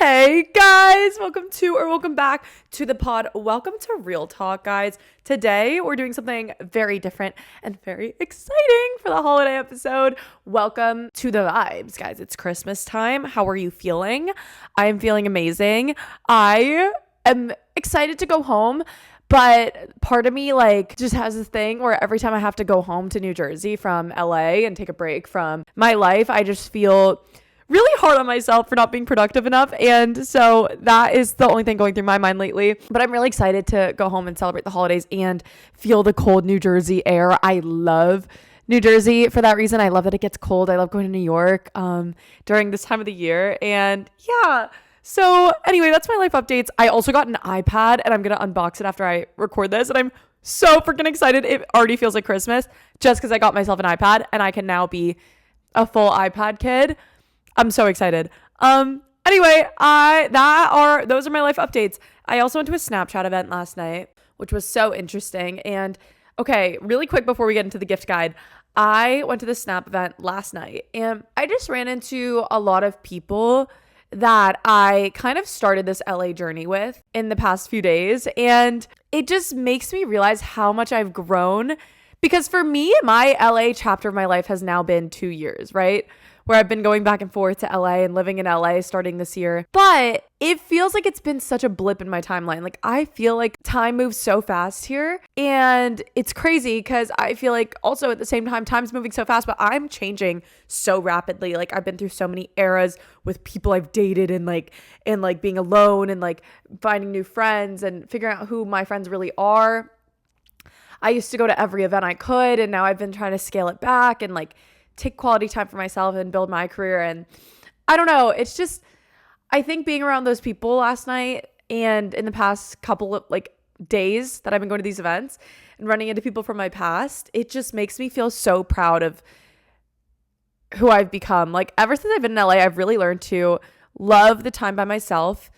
Hey guys, welcome back to the pod. Welcome to Real Talk, guys. Today we're doing something very different and very exciting for the holiday episode. Welcome to the vibes, guys. It's Christmas time. How are you feeling? I am feeling amazing. I am excited to go home, but part of me just has this thing where every time I have to go home to New Jersey from LA and take a break from my life, I just feel really hard on myself for not being productive enough. And so that is the only thing going through my mind lately. But I'm really excited to go home and celebrate the holidays and feel the cold New Jersey air. I love New Jersey for that reason. I love that it gets cold. I love going to New York during this time of the year. And yeah. So anyway, that's my life updates. I also got an iPad and I'm going to unbox it after I record this. And I'm so freaking excited. It already feels like Christmas just because I got myself an iPad and I can now be a full iPad kid. I'm so excited. Anyway, those are my life updates. I also went to a Snapchat event last night, which was so interesting. And okay, really quick before we get into the gift guide, I went to the Snap event last night and I just ran into a lot of people that I kind of started this LA journey with in the past few days. And it just makes me realize how much I've grown, because for me, my LA chapter of my life has now been 2 years, right? Where I've been going back and forth to LA and living in LA starting this year. But it feels like it's been such a blip in my timeline. Like, I feel like time moves so fast here. And it's crazy because I feel like also at the same time, time's moving so fast, but I'm changing so rapidly. Like, I've been through so many eras with people I've dated and being alone and finding new friends and figuring out who my friends really are. I used to go to every event I could, and now I've been trying to scale it back and take quality time for myself and build my career. And I don't know, it's just, I think being around those people last night and in the past couple of days that I've been going to these events and running into people from my past, it just makes me feel so proud of who I've become. Ever since I've been in LA, I've really learned to love the time by myself,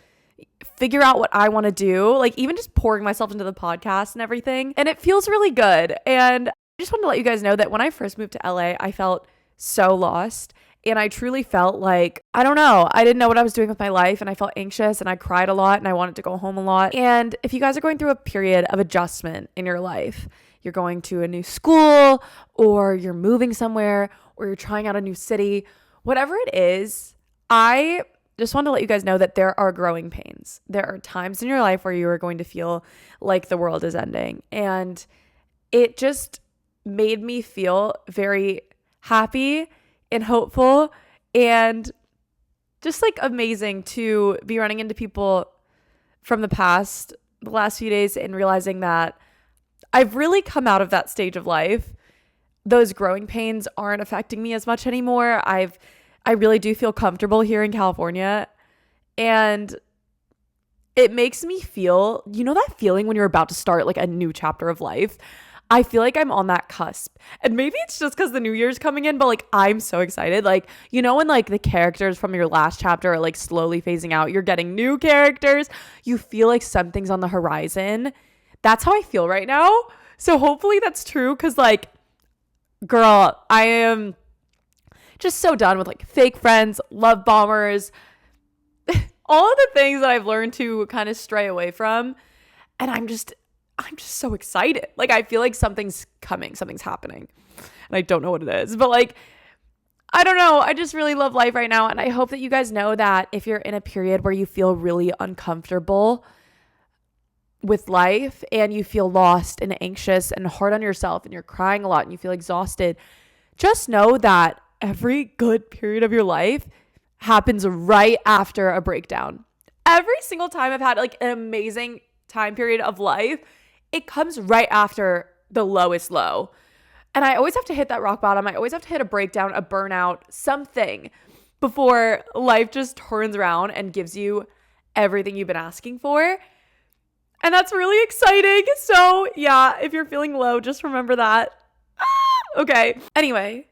figure out what I want to do, even just pouring myself into the podcast and everything. And it feels really good. And I just wanted to let you guys know that when I first moved to LA, I felt so lost. And I truly felt I don't know, I didn't know what I was doing with my life, and I felt anxious and I cried a lot and I wanted to go home a lot. And if you guys are going through a period of adjustment in your life, you're going to a new school or you're moving somewhere or you're trying out a new city, whatever it is, I just want to let you guys know that there are growing pains. There are times in your life where you are going to feel like the world is ending. And it just made me feel very happy and hopeful and just amazing to be running into people from the past the last few days and realizing that I've really come out of that stage of life. Those growing pains aren't affecting me as much anymore. I really do feel comfortable here in California, and it makes me feel, that feeling when you're about to start a new chapter of life. I feel like I'm on that cusp, and maybe it's just because the new year's coming in, but I'm so excited. When the characters from your last chapter are slowly phasing out, you're getting new characters, you feel like something's on the horizon. That's how I feel right now. So hopefully that's true, because girl, I am just so done with fake friends, love bombers, all of the things that I've learned to kind of stray away from. And I'm just so excited. I feel like something's coming, something's happening. And I don't know what it is, but I don't know. I just really love life right now. And I hope that you guys know that if you're in a period where you feel really uncomfortable with life and you feel lost and anxious and hard on yourself and you're crying a lot and you feel exhausted, just know that every good period of your life happens right after a breakdown. Every single time I've had an amazing time period of life, it comes right after the lowest low. And I always have to hit that rock bottom. I always have to hit a breakdown, a burnout, something before life just turns around and gives you everything you've been asking for. And that's really exciting. So yeah, if you're feeling low, just remember that. Okay. Anyway,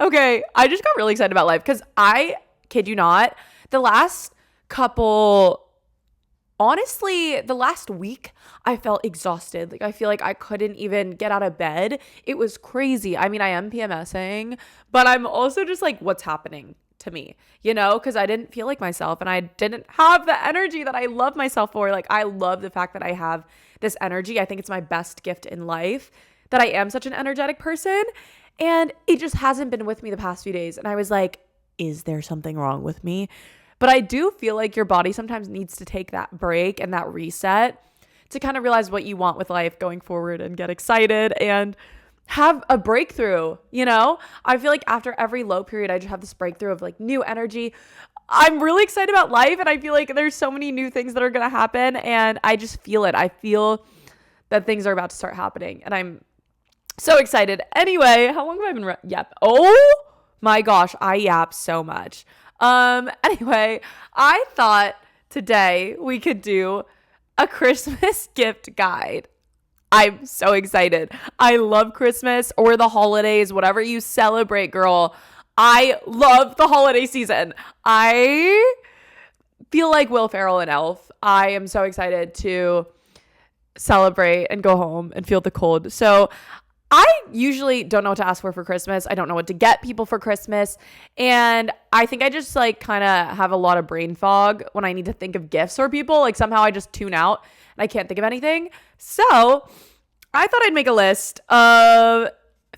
okay. I just got really excited about life because I kid you not, the last week, I felt exhausted. I feel like I couldn't even get out of bed. It was crazy. I mean, I am PMSing, but I'm also just what's happening to me, you know, because I didn't feel like myself and I didn't have the energy that I love myself for. Like, I love the fact that I have this energy. I think it's my best gift in life, that I am such an energetic person. And it just hasn't been with me the past few days. And I was like, is there something wrong with me? But I do feel like your body sometimes needs to take that break and that reset to kind of realize what you want with life going forward and get excited and have a breakthrough, you know? I feel like after every low period, I just have this breakthrough of like new energy. I'm really excited about life, and I feel like there's so many new things that are going to happen, and I just feel it. I feel that things are about to start happening, and I'm so excited. Anyway, how long have I been yap? Oh my gosh, I yap so much. Anyway, I thought today we could do a Christmas gift guide. I'm so excited. I love Christmas or the holidays, whatever you celebrate, girl. I love the holiday season. I feel like Will Ferrell and Elf. I am so excited to celebrate and go home and feel the cold. So I usually don't know what to ask for Christmas. I don't know what to get people for Christmas. And I think I just like kind of have a lot of brain fog when I need to think of gifts for people. Like somehow I just tune out and I can't think of anything. So I thought I'd make a list of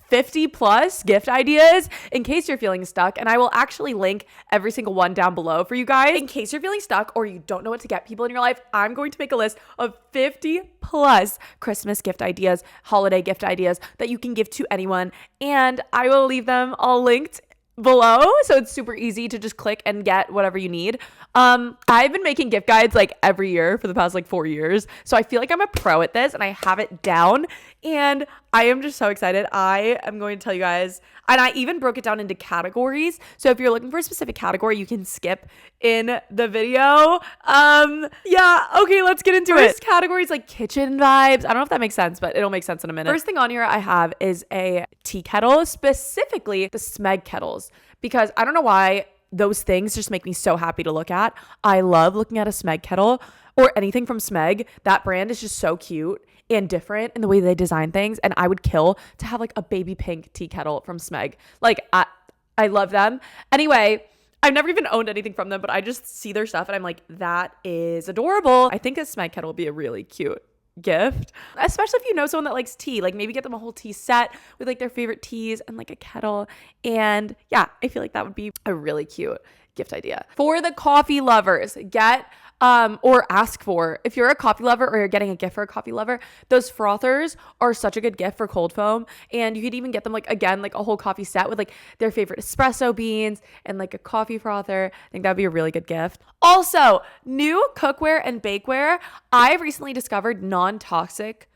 50 plus gift ideas in case you're feeling stuck. And I will actually link every single one down below for you guys. In case you're feeling stuck or you don't know what to get people in your life, I'm going to make a list of 50 plus Christmas gift ideas, holiday gift ideas that you can give to anyone. And I will leave them all linked below, so it's super easy to just click and get whatever you need. I've been making gift guides like every year for the past like 4 years, so I feel like I'm a pro at this and I have it down, and I am just so excited. I am going to tell you guys, and I even broke it down into categories, so if you're looking for a specific category, you can skip in the video. Yeah, okay, let's get into it. First category is like kitchen vibes. I don't know if that makes sense, but it'll make sense in a minute. First thing on here I have is a tea kettle, specifically the smeg kettles, because I don't know why those things just make me so happy to look at. I love looking at a smeg kettle or anything from Smeg. That brand is just so cute and different in the way they design things, and I would kill to have like a baby pink tea kettle from Smeg. Like I love them. Anyway, I've never even owned anything from them, but I just see their stuff and I'm like, that is adorable. I think a smeg kettle would be a really cute gift, especially if you know someone that likes tea. Like maybe get them a whole tea set with like their favorite teas and like a kettle. And yeah, I feel like that would be a really cute gift idea. For the coffee lovers, get or ask for, if you're a coffee lover or you're getting a gift for a coffee lover, those frothers are such a good gift for cold foam. And you could even get them like, again, like a whole coffee set with like their favorite espresso beans and like a coffee frother. I think that'd be a really good gift. Also, new cookware and bakeware. I've recently discovered non-toxic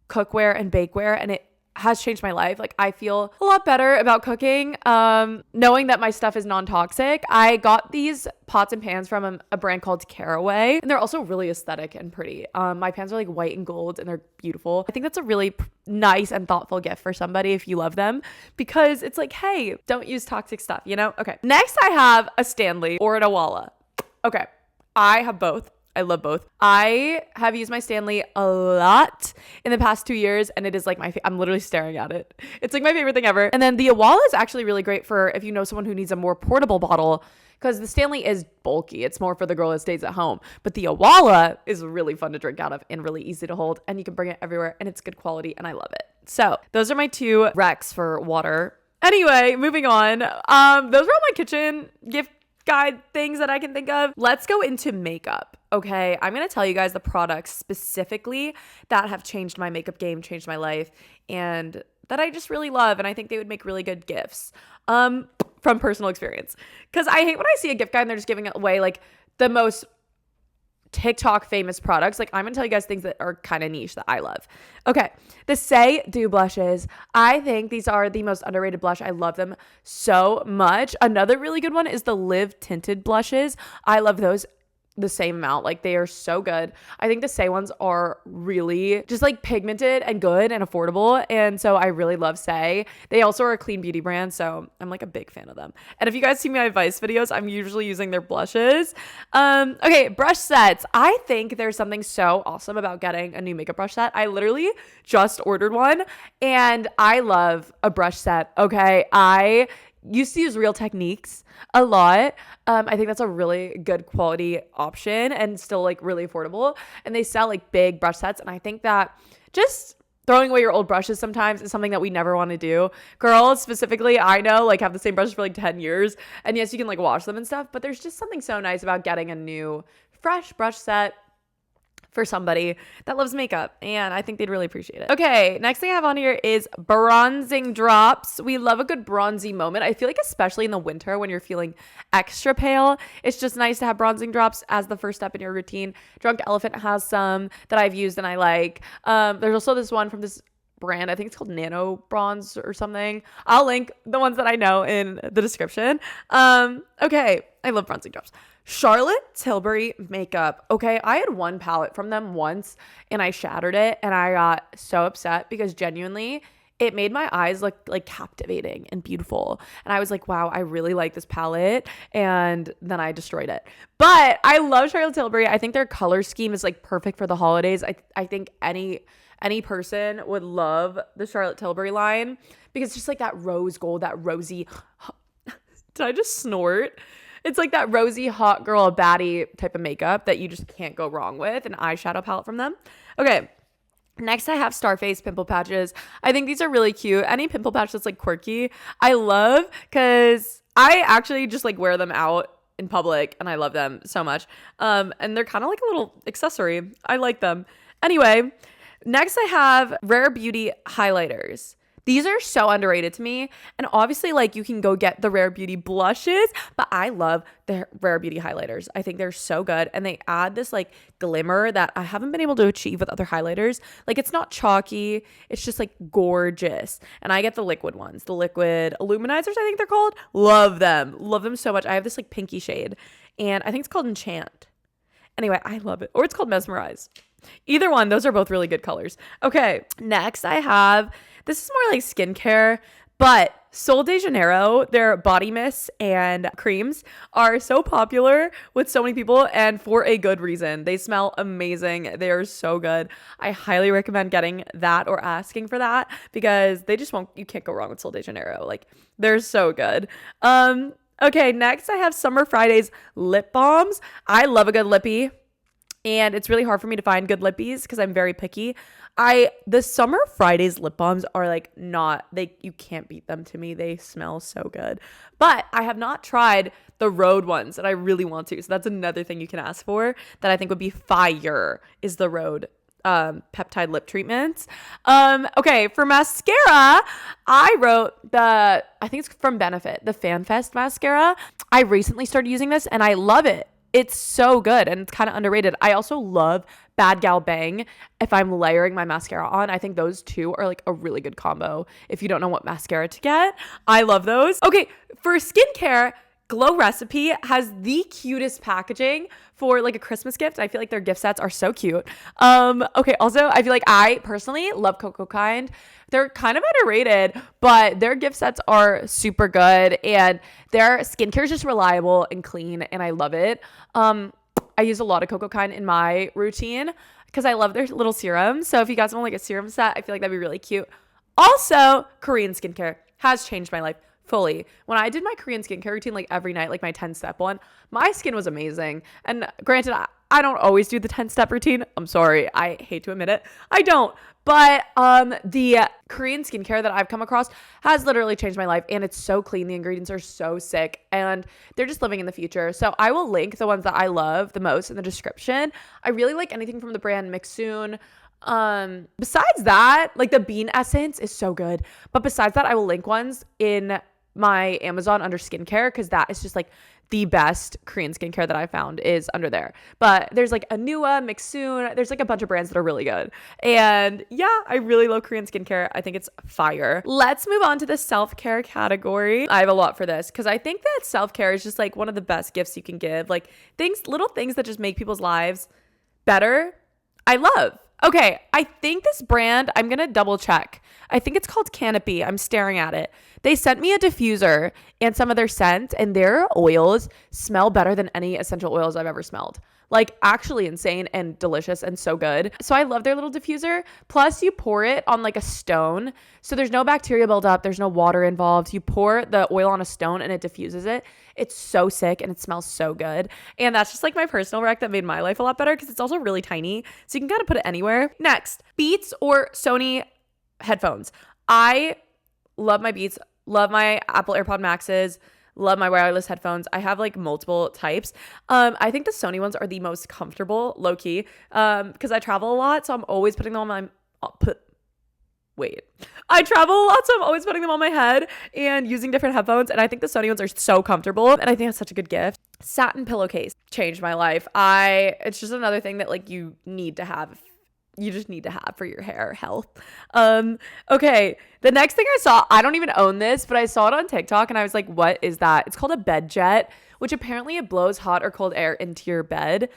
cookware and bakeware, and it has changed my life. Like I feel a lot better about cooking, knowing that my stuff is non-toxic. I got these pots and pans from a brand called Caraway, and they're also really aesthetic and pretty. My pans are like white and gold and they're beautiful. I think that's a really nice and thoughtful gift for somebody if you love them, because it's like, hey, don't use toxic stuff, you know? Okay. Next I have a Stanley or an owala. Okay. I have both. I love both. I have used my Stanley a lot in the past 2 years, and it is like I'm literally staring at it. It's like my favorite thing ever. And then the owala is actually really great for if you know someone who needs a more portable bottle, because the Stanley is bulky. It's more for the girl that stays at home. But the owala is really fun to drink out of and really easy to hold, and you can bring it everywhere, and it's good quality, and I love it. So those are my two recs for water. Anyway, moving on. Those are all my kitchen gift guide things that I can think of. Let's go into makeup. Okay, I'm going to tell you guys the products specifically that have changed my makeup game, changed my life, and that I just really love, and I think they would make really good gifts from personal experience. Because I hate when I see a gift guide and they're just giving away like the most TikTok famous products. Like I'm going to tell you guys things that are kind of niche that I love. Okay, the Saie Dew blushes. I think these are the most underrated blush. I love them so much. Another really good one is the Live tinted blushes. I love those the same amount. Like they are so good. I think the Saie ones are really just like pigmented and good and affordable, and so I really love Saie. They also are a clean beauty brand, so I'm like a big fan of them. And if you guys see my advice videos, I'm usually using their blushes. Okay, brush sets. I think there's something so awesome about getting a new makeup brush set. I literally just ordered one and I love a brush set. Okay, I used to use Real Techniques a lot. I think that's a really good quality option and still like really affordable. And they sell like big brush sets. And I think that just throwing away your old brushes sometimes is something that we never want to do. Girls specifically, I know, like have the same brushes for like 10 years. And yes, you can like wash them and stuff, but there's just something so nice about getting a new fresh brush set for somebody that loves makeup, and I think they'd really appreciate it. Okay, next thing I have on here is bronzing drops. We love a good bronzy moment. I feel like especially in the winter when you're feeling extra pale, it's just nice to have bronzing drops as the first step in your routine. Drunk Elephant has some that I've used and I like. There's also this one from this brand, I think it's called Nano Bronze or something. I'll link the ones that I know in the description. Okay, I love bronzing drops. Charlotte Tilbury makeup. Okay, I had one palette from them once and I shattered it and I got so upset because genuinely it made my eyes look like captivating and beautiful. And I was like, wow, I really like this palette. And then I destroyed it. But I love Charlotte Tilbury. I think their color scheme is like perfect for the holidays. I think any person would love the Charlotte Tilbury line because it's just like that rose gold, that rosy. Did I just snort? It's like that rosy hot girl baddie type of makeup that you just can't go wrong with. An eyeshadow palette from them. Okay. Next, I have Starface pimple patches. I think these are really cute. Any pimple patch that's like quirky, I love because I actually just like wear them out in public and I love them so much. And they're kind of like a little accessory. I like them. Anyway, next I have Rare Beauty highlighters. These are so underrated to me. And obviously, like, you can go get the Rare Beauty blushes, but I love the Rare Beauty highlighters. I think they're so good. And they add this, like, glimmer that I haven't been able to achieve with other highlighters. Like, it's not chalky. It's just, like, gorgeous. And I get the liquid ones. The liquid illuminizers, I think they're called. Love them. Love them so much. I have this, like, pinky shade. And I think it's called Enchant. Anyway, I love it. Or it's called Mesmerize. Either one. Those are both really good colors. Okay. Next, I have... This is more like skincare, but Sol de Janeiro, their body mists and creams are so popular with so many people and for a good reason. They smell amazing. They are so good. I highly recommend getting that or asking for that because they just won't, you can't go wrong with Sol de Janeiro. Like, they're so good. Okay, next I have Summer Fridays lip balms. I love a good lippy. And it's really hard for me to find good lippies because I'm very picky. The Summer Fridays lip balms are like you can't beat them to me. They smell so good. But I have not tried the Rhode ones and I really want to. So that's another thing you can ask for that I think would be fire is the Rhode peptide lip treatments. Okay, for mascara, I wrote I think it's from Benefit, the FanFest mascara. I recently started using this and I love it. It's so good and it's kind of underrated. I also love Bad Gal Bang if I'm layering my mascara on. I think those two are like a really good combo if you don't know what mascara to get. I love those. Okay, for skincare, Glow Recipe has the cutest packaging for like a Christmas gift. I feel like their gift sets are so cute. Okay, also I feel like I personally love cocokind. They're kind of underrated, but their gift sets are super good and their skincare is just reliable and clean and I love it. I use a lot of cocokind in my routine because I love their little serums. So if you got someone like a serum set, I feel like that'd be really cute. Also, Korean skincare has changed my life fully. When I did my Korean skincare routine like every night, like my 10-step one, my skin was amazing. And granted, I don't always do the 10-step routine. I'm sorry. I hate to admit it. I don't. But the Korean skincare that I've come across has literally changed my life. And it's so clean. The ingredients are so sick. And they're just living in the future. So I will link the ones that I love the most in the description. I really like anything from the brand Mixsoon. Besides that, like the bean essence is so good. But besides that, I will link ones in my Amazon under skincare because that is just like the best Korean skincare that I found is under there. But there's like Anua, Mixsoon, there's like a bunch of brands that are really good. And yeah, I really love Korean skincare. I think it's fire. Let's move on to the self-care category. I have a lot for this because I think that self-care is just like one of the best gifts you can give. Like little things that just make people's lives better. I love. Okay, I think this brand, I'm going to double check. I think it's called Canopy. I'm staring at it. They sent me a diffuser and some of their scents, and their oils smell better than any essential oils I've ever smelled. Like actually insane and delicious and so good. So I love their little diffuser. Plus you pour it on like a stone. So there's no bacteria buildup. There's no water involved. You pour the oil on a stone and it diffuses it. It's so sick and it smells so good. And that's just like my personal rec that made my life a lot better because it's also really tiny. So you can kind of put it anywhere. Next, Beats or Sony headphones. I love my Beats, love my Apple AirPod Maxes, love my wireless headphones. I have like multiple types. I think the Sony ones are the most comfortable, low key, because I travel a lot. So I'm always putting them on I travel a lot, so I'm always putting them on my head and using different headphones. And I think the Sony ones are so comfortable. And I think it's such a good gift. Satin pillowcase changed my life. It's just another thing that like you need to have. You just need to have for your hair health. Okay. The next thing I saw, I don't even own this, but I saw it on TikTok and I was like, what is that? It's called a bedjet, which apparently it blows hot or cold air into your bed.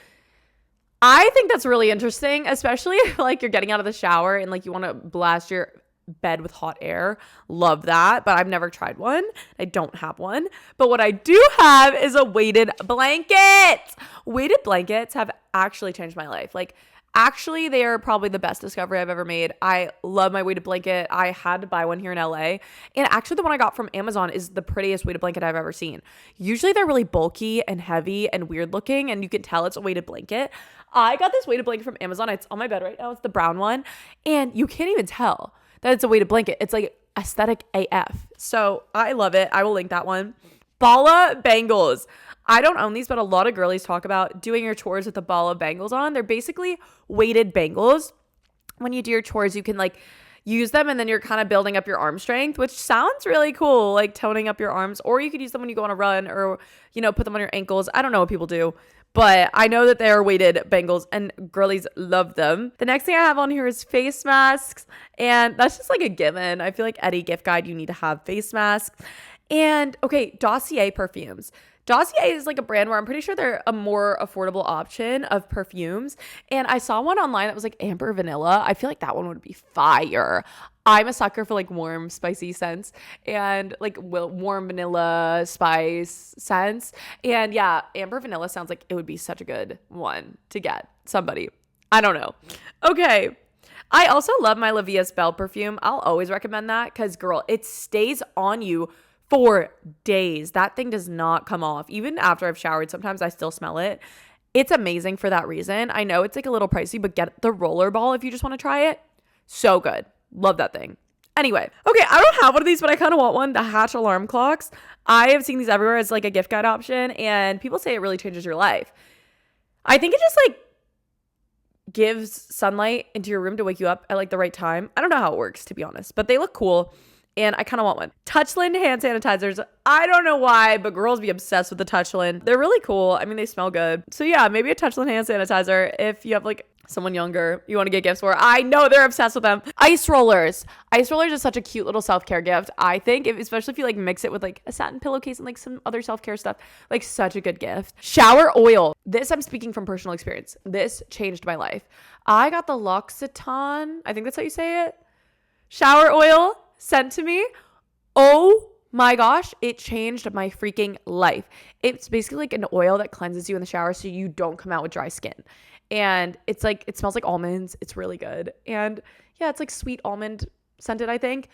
I think that's really interesting, especially if like you're getting out of the shower and like you want to blast your bed with hot air. Love that, but I've never tried one. I don't have one. But what I do have is a weighted blanket. Weighted blankets have actually changed my life. Like actually, they are probably the best discovery I've ever made. I love my weighted blanket. I had to buy one here in LA. And actually the one I got from Amazon is the prettiest weighted blanket I've ever seen. Usually they're really bulky and heavy and weird looking and you can tell it's a weighted blanket. I got this weighted blanket from Amazon. It's on my bed right now. It's the brown one. And you can't even tell that it's a weighted blanket. It's like aesthetic AF. So I love it. I will link that one. Bala bangles. I don't own these, but a lot of girlies talk about doing your chores with the bala bangles on. They're basically weighted bangles. When you do your chores, you can like use them and then you're kind of building up your arm strength, which sounds really cool, like toning up your arms. Or you could use them when you go on a run or, you know, put them on your ankles. I don't know what people do, but I know that they are weighted bangles and girlies love them. The next thing I have on here is face masks. And that's just like a given. I feel like any gift guide, you need to have face masks. And okay, Dossier perfumes. Dossier is like a brand where I'm pretty sure they're a more affordable option of perfumes. And I saw one online that was like amber vanilla. I feel like that one would be fire. I'm a sucker for like warm, spicy scents and like warm vanilla spice scents. And yeah, amber vanilla sounds like it would be such a good one to get somebody. I don't know. Okay. I also love my La Via's Belle perfume. I'll always recommend that because girl, it stays on you for days. That thing does not come off. Even after I've showered, sometimes I still smell it. It's amazing for that reason. I know it's like a little pricey, but get the rollerball if you just want to try it. So good. Love that thing. Anyway, okay, I don't have one of these, but I kind of want one. The Hatch alarm clocks. I have seen these everywhere as like a gift guide option, and people say it really changes your life. I think it just like gives sunlight into your room to wake you up at like the right time. I don't know how it works, to be honest, but they look cool. And I kind of want one. Touchland hand sanitizers. I don't know why, but girls be obsessed with the Touchland. They're really cool. I mean, they smell good. So yeah, maybe a Touchland hand sanitizer if you have like someone younger you want to get gifts for. I know they're obsessed with them. Ice rollers. Ice rollers is such a cute little self-care gift. I think, especially if you like mix it with like a satin pillowcase and like some other self-care stuff, like such a good gift. Shower oil. This I'm speaking from personal experience. This changed my life. I got the L'Occitane. I think that's how you say it. Shower oil sent to me. Oh my gosh, it changed my freaking life. It's basically like an oil that cleanses you in the shower so you don't come out with dry skin. And it's like, it smells like almonds. It's really good. And yeah, it's like sweet almond scented, I think.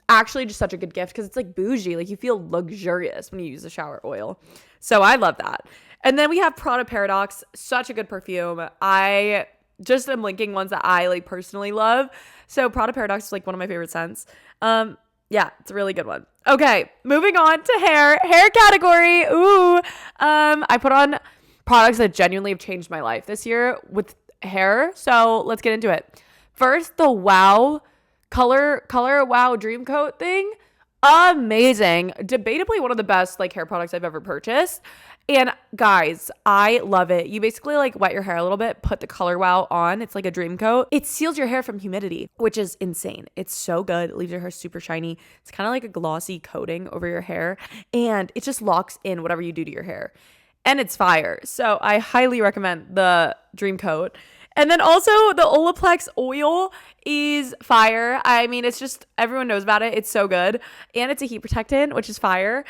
Actually just such a good gift because it's like bougie. Like you feel luxurious when you use the shower oil. So I love that. And then we have Prada Paradox, such a good perfume. I just am linking ones that I like personally love. So Prada Paradox is like one of my favorite scents. Yeah, it's a really good one. Okay, moving on to hair category. Ooh, I put on products that genuinely have changed my life this year with hair. So let's get into it. First, the Wow color Wow Dream Coat thing. Amazing. Debatably one of the best like hair products I've ever purchased. And guys, I love it. You basically like wet your hair a little bit, put the Color Wow on. It's like a dream coat. It seals your hair from humidity, which is insane. It's so good. It leaves your hair super shiny. It's kind of like a glossy coating over your hair. And it just locks in whatever you do to your hair. And it's fire. So I highly recommend the dream coat. And then also the Olaplex oil is fire. I mean, it's just, everyone knows about it. It's so good. And it's a heat protectant, which is fire.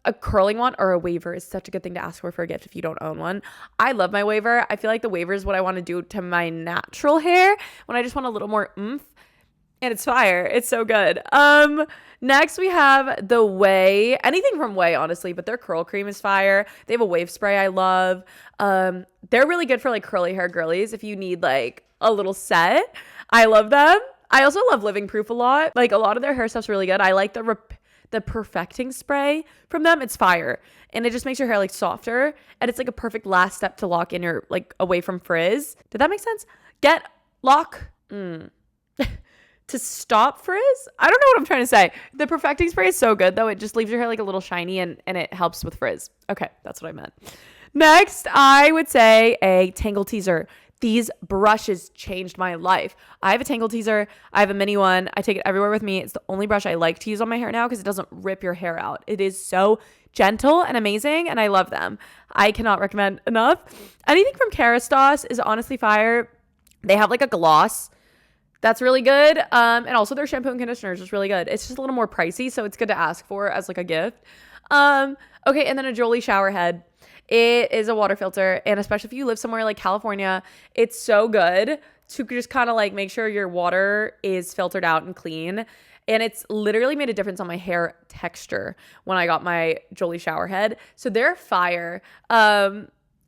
a curling one or a waver is such a good thing to ask for a gift if you don't own one. I love my waver. I feel like the waver is what I want to do to my natural hair when I just want a little more oomph. And it's fire. It's so good. Next we have the Way. Anything from Way, honestly, but their curl cream is fire. They have a wave spray I love. They're really good for like curly hair girlies if you need like a little set. I love them. I also love Living Proof a lot. Like a lot of their hair stuff's really good. I like the perfecting spray from them. It's fire. And it just makes your hair like softer. And it's like a perfect last step to lock in your like away from frizz. Did that make sense? To stop frizz? I don't know what I'm trying to say. The perfecting spray is so good though. It just leaves your hair like a little shiny and it helps with frizz. Okay, that's what I meant. Next, I would say a Tangle Teaser. These brushes changed my life. I have a Tangle Teaser. I have a mini one. I take it everywhere with me. It's the only brush I like to use on my hair now because it doesn't rip your hair out. It is so gentle and amazing and I love them. I cannot recommend enough. Anything from Kerastase is honestly fire. They have like a gloss that's really good. And also their shampoo and conditioner is just really good. It's just a little more pricey, so it's good to ask for as like a gift. Okay, and then a Jolie shower head. It is a water filter, and especially if you live somewhere like California, it's so good to just kind of like make sure your water is filtered out and clean. And it's literally made a difference on my hair texture when I got my Jolie shower head. So they're fire.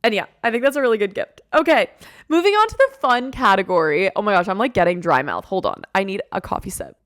And yeah, I think that's a really good gift. Okay, moving on to the fun category. Oh my gosh, I'm like getting dry mouth. Hold on. I need a coffee sip.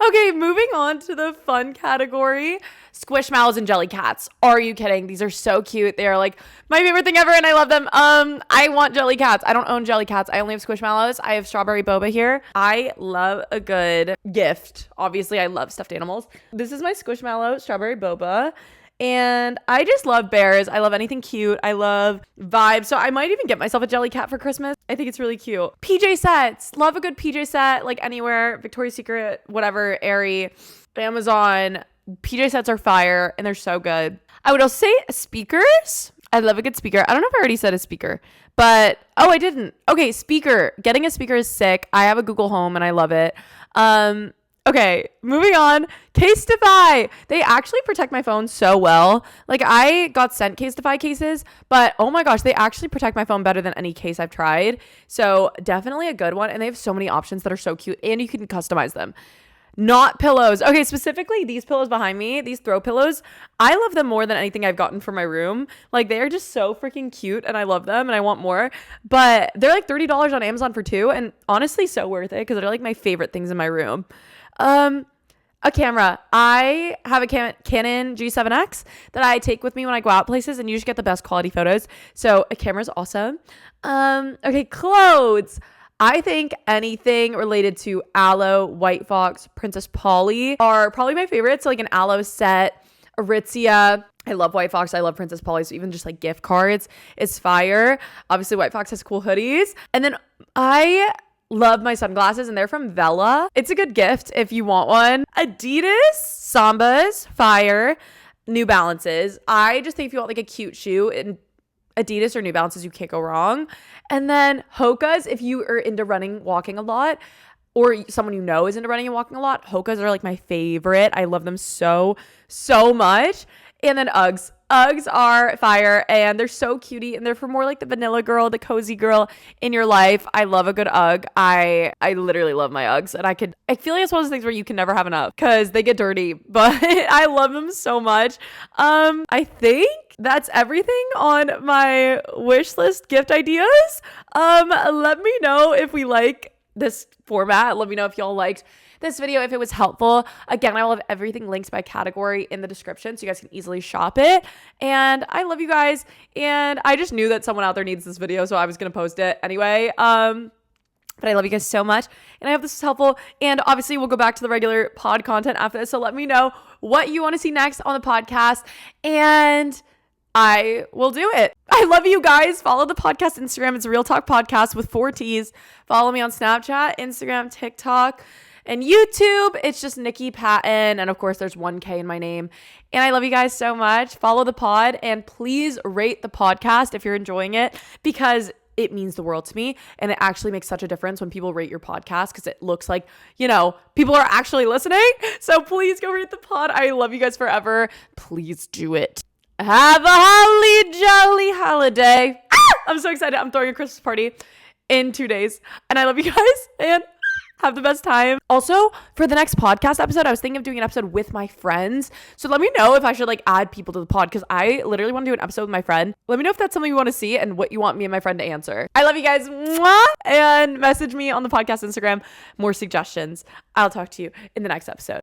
Okay, moving on to the fun category. Squishmallows and jellycats. Are you kidding? These are so cute. They are like my favorite thing ever and I love them. I want jellycats. I don't own jellycats. I only have squishmallows. I have strawberry boba here. I love a good gift. Obviously, I love stuffed animals. This is my squishmallow strawberry boba. And I just love bears. I love anything cute. I love vibes. So I might even get myself a jellycat for Christmas. I think it's really cute. PJ sets. Love a good PJ set. Like anywhere. Victoria's Secret, whatever, Aerie, Amazon. PJ sets are fire and they're so good. I would also say speakers. I love a good speaker. I don't know if I already said a speaker, but I didn't. Okay, speaker. Getting a speaker is sick. I have a Google Home and I love it. Okay, moving on. Casetify. They actually protect my phone so well. Like I got sent Casetify cases, but oh my gosh, they actually protect my phone better than any case I've tried. So definitely a good one. And they have so many options that are so cute and you can customize them. Not pillows. Okay, specifically these pillows behind me, these throw pillows, I love them more than anything I've gotten for my room. Like they are just so freaking cute and I love them and I want more. But they're like $30 on Amazon for two and honestly so worth it because they're like my favorite things in my room. A camera. I have a Canon G7X that I take with me when I go out places and you just get the best quality photos. So a camera is awesome. Okay, clothes. I think anything related to Aloe, White Fox, Princess Polly are probably my favorites. So like an Aloe set, Aritzia. I love White Fox. I love Princess Polly. So even just like gift cards is fire. Obviously White Fox has cool hoodies. And then I love my sunglasses and they're from Vela. It's a good gift if you want one. Adidas, Sambas, fire, New Balances. I just think if you want like a cute shoe in Adidas or New Balances, you can't go wrong. And then Hoka's, if you are into running, walking a lot, or someone you know is into running and walking a lot, Hoka's are like my favorite. I love them so much. And then Uggs. Uggs are fire and they're so cutie and they're for more like the vanilla girl, the cozy girl in your life. I love a good Ugg. I literally love my Uggs and I feel like it's one of those things where you can never have enough because they get dirty, but I love them so much. I think that's everything on my wish list gift ideas. Let me know if we like this format. Let me know if y'all liked this video, if it was helpful. Again, I will have everything linked by category in the description so you guys can easily shop it. And I love you guys. And I just knew that someone out there needs this video, so I was going to post it anyway. But I love you guys so much. And I hope this is helpful. And obviously, we'll go back to the regular pod content after this. So let me know what you want to see next on the podcast. And I will do it. I love you guys. Follow the podcast Instagram. It's a Real Talk Podcast with 4 T's. Follow me on Snapchat, Instagram, TikTok, and YouTube. It's just Niki Patton. And of course, there's 1K in my name. And I love you guys so much. Follow the pod and please rate the podcast if you're enjoying it because it means the world to me. And it actually makes such a difference when people rate your podcast, because it looks like, people are actually listening. So please go rate the pod. I love you guys forever. Please do it. Have a holly jolly holiday. I'm so excited. I'm throwing a Christmas party in 2 days. And I love you guys. And have the best time. Also, for the next podcast episode, I was thinking of doing an episode with my friends. So let me know if I should add people to the pod, because I literally want to do an episode with my friend. Let me know if that's something you want to see and what you want me and my friend to answer. I love you guys. Mwah! And message me on the podcast Instagram more suggestions. I'll talk to you in the next episode.